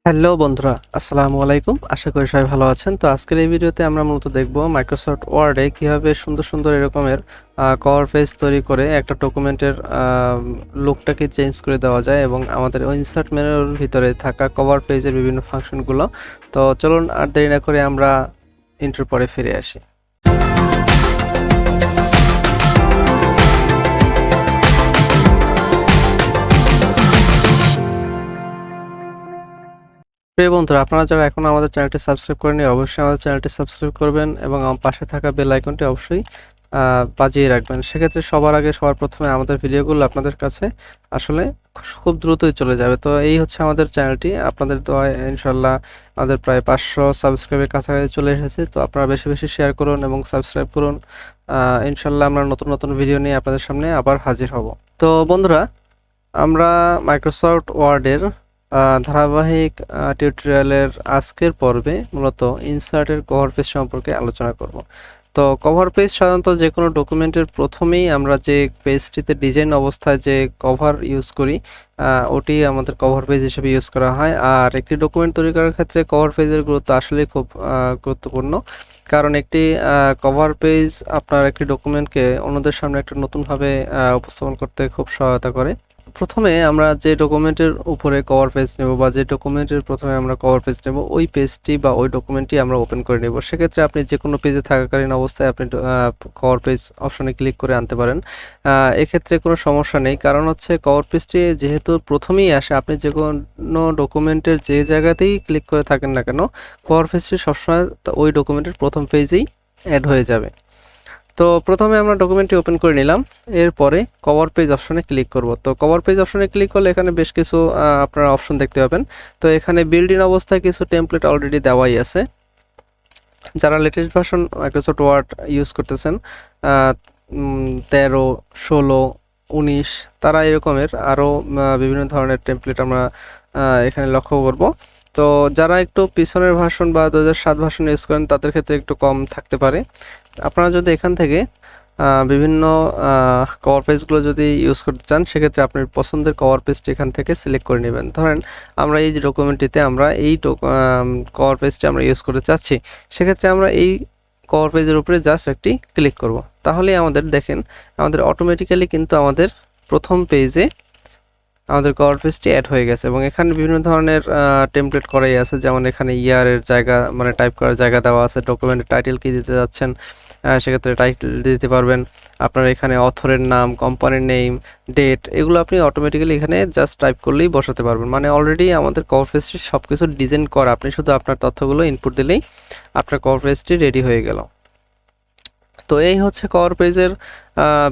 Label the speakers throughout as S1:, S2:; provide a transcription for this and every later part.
S1: Hello বন্ধুরা, আসসালামু আলাইকুম। আশা করি সবাই ভালো আছেন। তো আজকের এই ভিডিওতে আমরা মূলত দেখব মাইক্রোসফট ওয়ার্ডে কিভাবে সুন্দর সুন্দর এরকমের কভার পেজ তৈরি করে একটা ডকুমেন্টের লুকটাকে চেঞ্জ করে দেওয়া যায় এবং আমাদের ইনসার্ট মেনুর ভিতরে থাকা কভার পেজের বিভিন্ন ফাংশনগুলো। তো চলুন আর দেরি না করে আমরা ইন্ট্রোর পরে ফিরে আসি। প্রিয় বন্ধুরা, আপনারা যারা এখনো আমাদের চ্যানেলটি সাবস্ক্রাইব করেননি অবশ্যই আমাদের চ্যানেলটি সাবস্ক্রাইব করবেন এবং আমার পাশে থাকা বেল আইকনটি অবশ্যই বাজিয়ে রাখবেন। সেক্ষেত্রে সবার আগে সবার প্রথমে আমাদের ভিডিওগুলো আপনাদের কাছে আসলে খুব দ্রুতই চলে যাবে। তো এই হচ্ছে আমাদের চ্যানেলটি। আপনাদের দোয়ায় ইনশাল্লাহ আমাদের প্রায় 500 সাবস্ক্রাইবের কাছাকাছি চলে এসেছে। তো আপনারা বেশি বেশি শেয়ার করুন এবং সাবস্ক্রাইব করুন। ইনশাল্লাহ আমরা নতুন নতুন ভিডিও নিয়ে আপনাদের সামনে আবার হাজির হব। তো বন্ধুরা, আমরা মাইক্রোসফট ওয়ার্ডের ধারাবাহিক টিউটোরিয়ালের আজকের পর্বে মূলত ইনসার্টের কভার পেজ সম্পর্কে আলোচনা করব। তো কভার পেজ সাধারণত যে কোনো ডকুমেন্টের প্রথমেই আমরা যে পেজটিতে ডিজাইন অবস্থায় যে কভার ইউজ করি ওটি আমাদের কভার পেজ হিসেবে ইউজ করা হয়। আর একটি ডকুমেন্ট তৈরি করার ক্ষেত্রে কভার পেজের গুরুত্ব আসলেই খুব গুরুত্বপূর্ণ, কারণ একটি কভার পেজ আপনার একটি ডকুমেন্টকে অন্যদের সামনে একটা নতুনভাবে উপস্থাপন করতে খুব সহায়তা করে। প্রথমে আমরা যে ডকুমেন্টের উপরে কভার পেজ নেব বা যে ডকুমেন্টের প্রথমে আমরা কভার পেজ নেব ওই পেজটি বা ওই ডকুমেন্টটি আমরা ওপেন করে নেব। সেক্ষেত্রে আপনি যে কোনো পেজে থাকাকালীন অবস্থায় আপনি কভার পেজ অপশনে ক্লিক করে আনতে পারেন। এক্ষেত্রে কোনো সমস্যা নেই, কারণ হচ্ছে কভার পেজটি যেহেতু প্রথমেই আসে, আপনি যে কোনো ডকুমেন্টের যে জায়গাতেই ক্লিক করে থাকেন না কেন কভার পেজটি সবসময় ওই ডকুমেন্টের প্রথম পেজেই অ্যাড হয়ে যাবে। তো প্রথমে আমরা ডকুমেন্টটি ওপেন করে নিলাম, এরপরে কভার পেজ অপশনে ক্লিক করব। তো কভার পেজ অপশনে ক্লিক করলে এখানে বেশ কিছু আপনারা অপশন দেখতে পাবেন। তো এখানে বিল্ড ইন অবস্থায় কিছু টেমপ্লেট অলরেডি দেওয়াই আছে। যারা latest version Microsoft Word use করতেছেন 13, 16, 19 তারা এরকমের আরও বিভিন্ন ধরনের টেমপ্লেট আমরা এখানে লক্ষ্য করব। তো যারা একটু পিছনের ভার্সন বা 2007 ভার্সন ইউজ করেন তাদের ক্ষেত্রে একটু কম থাকতে পারে। আপনারা যদি এখান থেকে বিভিন্ন কভার পেজগুলো যদি ইউজ করতে চান সেক্ষেত্রে আপনার পছন্দের কভার পেজটি এখান থেকে সিলেক্ট করে নেবেন। ধরেন আমরা এই যে ডকুমেন্টটিতে আমরা এই কভার পেজটি আমরা ইউজ করতে চাচ্ছি, সেক্ষেত্রে আমরা এই কভার পেজের উপরে জাস্ট একটি ক্লিক করব। তাহলেই আমাদের দেখেন আমাদের অটোমেটিক্যালি কিন্তু আমাদের প্রথম পেজে আমাদের কভার পেজটি অ্যাড হয়ে গেছে এবং এখানে বিভিন্ন ধরনের টেমপ্লেট করাই আছে। যেমন এখানে ইয়ারের জায়গা মানে টাইপ করার জায়গা দেওয়া আছে, ডকুমেন্টের টাইটেল কি দিতে যাচ্ছেন সেক্ষেত্রে টাইটেল দিতে পারবেন। আপনার এখানে অথরের নাম, কোম্পানির নেম, ডেট এগুলো আপনি অটোমেটিক্যালি এখানে জাস্ট টাইপ করলেই বসাতে পারবেন। মানে অলরেডি আমাদের কভার পেজটি সব কিছু ডিজাইন করা, আপনি শুধু আপনার তথ্যগুলো ইনপুট দিলেই আপনার কভার পেজটি রেডি হয়ে গেল। তো এই হচ্ছে কভার পেজের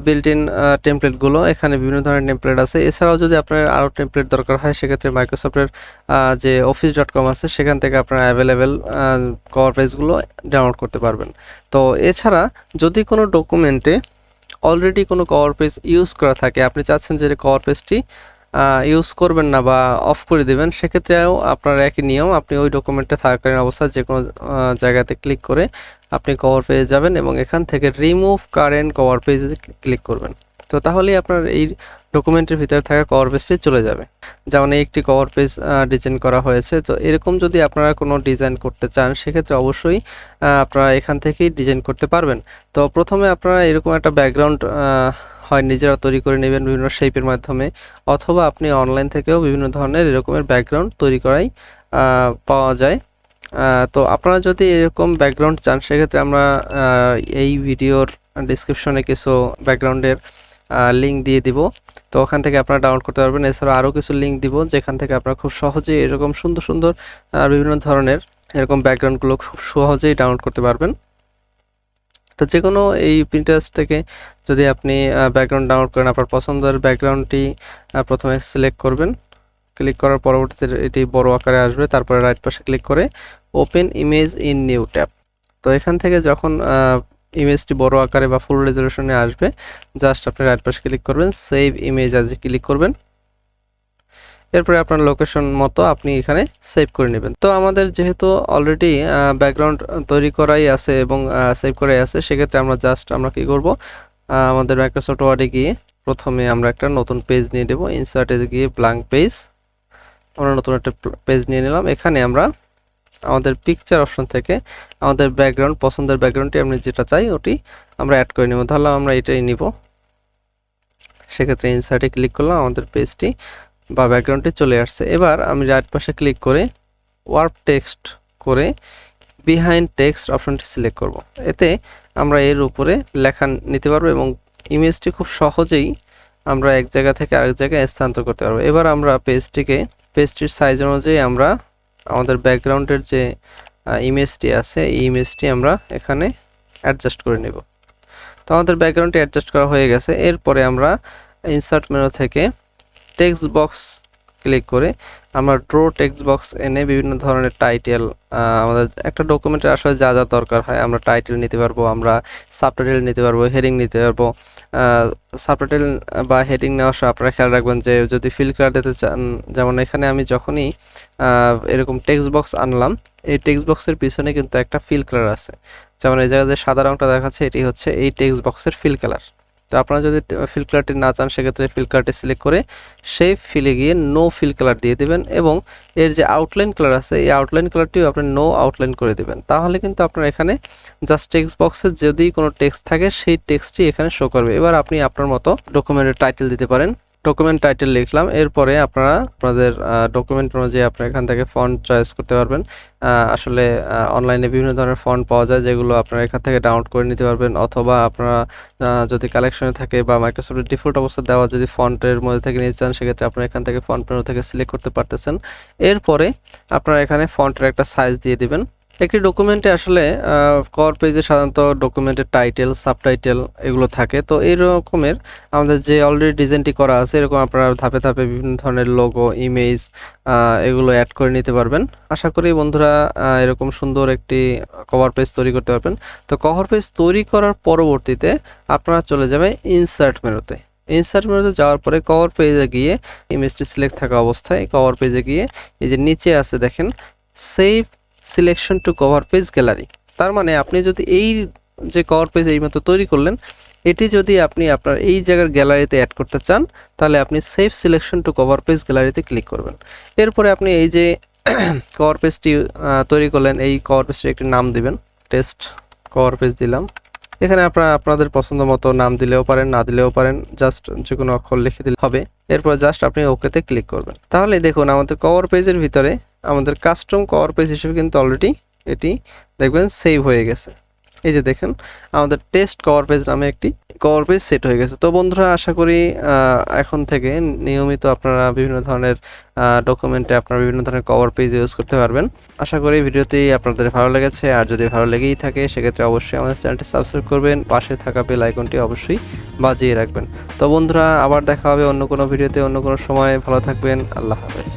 S1: বিল্ট ইন টেমপ্লেটগুলো। এখানে বিভিন্ন ধরনের টেমপ্লেট আছে। এছাড়াও যদি আপনার আরও টেমপ্লেট দরকার হয় সেক্ষেত্রে মাইক্রোসফটের যে office.com আছে সেখান থেকে আপনারা অ্যাভেলেবেল কভার পেজগুলো ডাউনলোড করতে পারবেন। তো এছাড়া যদি কোনো ডকুমেন্টে অলরেডি কোনো কভার পেজ ইউজ করা থাকে, আপনি চাচ্ছেন যে কভার পেজটি ইউজ করবেন না বা অফ করে দেবেন, সেক্ষেত্রেও আপনার একই নিয়ম। আপনি ওই ডকুমেন্টে থাকাকালীন অবস্থায় যে কোনো জায়গাতে ক্লিক করে আপনি কভার পেজে যাবেন এবং এখান থেকে রিমুভ কারেন্ট কভার পেজে ক্লিক করবেন। তো তাহলেই আপনার এই ডকুমেন্টের ভিতরে থাকা কভার পেজটি চলে যাবে। যেমন এই একটি কভার পেজ ডিজাইন করা হয়েছে। তো এরকম যদি আপনারা কোনো ডিজাইন করতে চান সেক্ষেত্রে অবশ্যই আপনারা এখান থেকেই ডিজাইন করতে পারবেন। তো প্রথমে আপনারা এরকম একটা ব্যাকগ্রাউন্ড হয় নিজেরা তৈরি করে নেবেন বিভিন্ন শেপের মাধ্যমে, অথবা আপনি অনলাইন থেকেও বিভিন্ন ধরনের এরকমের ব্যাকগ্রাউন্ড তৈরি করাই পাওয়া যায়। তো আপনারা যদি এরকম ব্যাকগ্রাউন্ড চান সেক্ষেত্রে আমরা এই ভিডিওর ডিসক্রিপশনে কিছু ব্যাকগ্রাউন্ডের লিঙ্ক দিয়ে দিব। তো ওখান থেকে আপনারা ডাউনলোড করতে পারবেন। এছাড়া আরও কিছু লিঙ্ক দিব যেখান থেকে আপনারা খুব সহজেই এরকম সুন্দর সুন্দর বিভিন্ন ধরনের এরকম ব্যাকগ্রাউন্ডগুলো খুব সহজেই ডাউনলোড করতে পারবেন। তো যে কোনো এই প্রিন্টারেস্ট থেকে যদি আপনি ব্যাকগ্রাউন্ড ডাউনলোড করেন, আপনার পছন্দের ব্যাকগ্রাউন্ডটি প্রথমে সিলেক্ট করবেন। ক্লিক করার পরবর্তীতে এটি বড় আকারে আসবে, তারপরে রাইট পাশে ক্লিক করে open image in new tab. তো এখান থেকে যখন ইমেজটি বড় আকারে বা ফুল রেজলিউশনে আসবে জাস্ট আপনি রাইট পাশে ক্লিক করবেন, সেভ ইমেজ আজ ক্লিক করবেন। এরপরে আপনার লোকেশন মতো আপনি এখানে সেভ করে নেবেন। তো আমাদের যেহেতু অলরেডি ব্যাকগ্রাউন্ড তৈরি করাই আছে এবং সেভ করাই আছে, সেক্ষেত্রে আমরা কি করব, আমাদের মাইক্রোসফট ওয়ার্ডে গিয়ে প্রথমে আমরা একটা নতুন পেজ নিয়ে দেব। ইনসার্টে গিয়ে ব্ল্যাঙ্ক পেজ আমরা নতুন একটা পেজ নিয়ে নিলাম। এখানে আমরা আমাদের পিকচার অপশন থেকে আমাদের ব্যাকগ্রাউন্ড, পছন্দের ব্যাকগ্রাউন্ডটি আমরা যেটা চাই ওটি আমরা অ্যাড করে নেব। ধরলাম আমরা এটাই নিব, সেক্ষেত্রে ইনসার্টে ক্লিক করলাম, আমাদের পেজটি বা ব্যাকগ্রাউন্ডটি চলে আসছে। এবার আমি রাইট পাশে ক্লিক করে ওয়ার্প টেক্সট করে বিহাইন্ড টেক্সট অপশনটি সিলেক্ট করব। এতে আমরা এর উপরে লেখা নিতে পারবো এবং ইমেজটি খুব সহজেই আমরা এক জায়গা থেকে আরেক জায়গায় স্থানান্তর করতে পারবো। এবার আমরা পেজটির সাইজ অনুযায়ী আমরা আমাদের ব্যাকগ্রাউন্ডের যে ইমেজটি আছে এই ইমেজটি আমরা এখানে অ্যাডজাস্ট করে নেব। তো আমাদের ব্যাকগ্রাউন্ডটি অ্যাডজাস্ট করা হয়ে গেছে। এরপরে আমরা ইনসার্ট মেনু থেকে টেক্সট বক্স ক্লিক করে আমরা ড্র টেক্সট বক্স এনে বিভিন্ন ধরনের টাইটেল, আমাদের একটা ডকুমেন্টের আসলে যা যা দরকার হয় আমরা টাইটেল নিতে পারবো, আমরা সাবটাইটেল নিতে পারবো, হেডিং নিতে পারবো। সাবটাইটেল বা হেডিং নেওয়ার সময় আপনারা খেয়াল রাখবেন যে যদি ফিল কালার দিতে চান, যেমন এখানে আমি যখনই এরকম টেক্সট বক্স আনলাম, এই টেক্সট বক্সের পিছনে কিন্তু একটা ফিল কালার আছে। যেমন এই জায়গায় যে সাদা রংটা দেখাচ্ছে এটি হচ্ছে এই টেক্সট বক্সের ফিল কালার। তো আপনারা যদি ফিল কালারটি না চান সেক্ষেত্রে ফিল কালারটি সিলেক্ট করে সেই ফিলে গিয়ে নো ফিল কালার দিয়ে দেবেন এবং এর যে আউটলাইন কালার আছে এই আউটলাইন কালারটিও আপনি নো আউটলাইন করে দেবেন। তাহলে কিন্তু আপনার এখানে জাস্ট টেক্সট বক্সে যদি কোনো টেক্সট থাকে সেই টেক্সটটি এখানে শো করবে। এবার আপনি আপনার মতো ডকুমেন্টের টাইটেল দিতে পারেন। ডকুমেন্ট টাইটেল লিখলাম, এরপরে আপনারা আপনাদের ডকুমেন্ট অনুযায়ী আপনারা এখান থেকে ফন্ট চয়েস করতে পারবেন। আসলে অনলাইনে বিভিন্ন ধরনের ফন্ট পাওয়া যায় যেগুলো আপনারা এখান থেকে ডাউনলোড করে নিতে পারবেন, অথবা আপনারা যদি কালেকশনে থাকে বা মাইক্রোসফটের ডিফল্ট অবস্থা দেওয়া যদি ফন্টের মধ্যে থেকে নিতে চান সেক্ষেত্রে আপনারা এখান থেকে ফন্ট মেনু থেকে সিলেক্ট করতে পারতেছেন। এরপরে আপনারা এখানে ফন্টের একটা সাইজ দিয়ে দিবেন। একটি ডকুমেন্টে আসলে কভার পেজে সাধারণত ডকুমেন্টের টাইটেল, সাবটাইটেল এগুলো থাকে। তো এই রকমের আমাদের যে অলরেডি ডিজাইনটি করা আছে এরকম আপনারা ধাপে ধাপে বিভিন্ন ধরনের লোগো, ইমেজ এগুলো অ্যাড করে নিতে পারবেন। আশা করি বন্ধুরা এরকম সুন্দর একটি কভার পেজ তৈরি করতে পারবেন। তো কভার পেজ তৈরি করার পরবর্তীতে আপনারা চলে যাবেন ইনসার্ট মেনুতে। ইনসার্ট মেনুতে যাওয়ার পরে কভার পেজে গিয়ে ইমেজটি সিলেক্ট থাকা অবস্থায় কভার পেজে গিয়ে এই যে নিচে আছে দেখেন save selection to cover page gallery. তার মানে আপনি যদি এই যে কভার পেজ এইমাত্র তৈরি করলেন এটি যদি আপনি আপনার এই জায়গার গ্যালারিতে অ্যাড করতে চান তাহলে আপনি save selection to cover page গ্যালারিতে ক্লিক করবেন। এরপরে আপনি এই যে কভার পেজটি তৈরি করলেন এই কভার পেজটির একটি নাম দিবেন, টেস্ট কভার পেজ দিলাম। এখানে আপনারা আপনাদের পছন্দ মতো নাম দিলেও পারেন, না দিলেও পারেন, জাস্ট যে কোনো অক্ষর লিখে দিলে হবে। এরপর জাস্ট আপনি ওকেতে ক্লিক করবেন। তাহলে দেখুন আমাদের কভার পেজের ভিতরে আমাদের কাস্টম কভার পেজ হিসেবে কিন্তু অলরেডি এটি দেখবেন সেভ হয়ে গেছে। এই যে দেখেন আমাদের টেস্ট কভার পেজ নামে একটি কভার পেজ সেট হয়ে গেছে। তো বন্ধুরা আশা করি এখন থেকে নিয়মিত আপনারা বিভিন্ন ধরনের ডকুমেন্টে আপনারা বিভিন্ন ধরনের কভার পেজ ইউজ করতে পারবেন। আশা করি ভিডিওটি আপনাদের ভালো লেগেছে, আর যদি ভালো লেগেই থাকে সেক্ষেত্রে অবশ্যই আমাদের চ্যানেলটি সাবস্ক্রাইব করবেন, পাশে থাকা বেল আইকনটি অবশ্যই বাজিয়ে রাখবেন। তো বন্ধুরা আবার দেখা হবে অন্য কোনো ভিডিওতে, অন্য কোনো সময়। ভালো থাকবেন, আল্লাহ হাফেজ।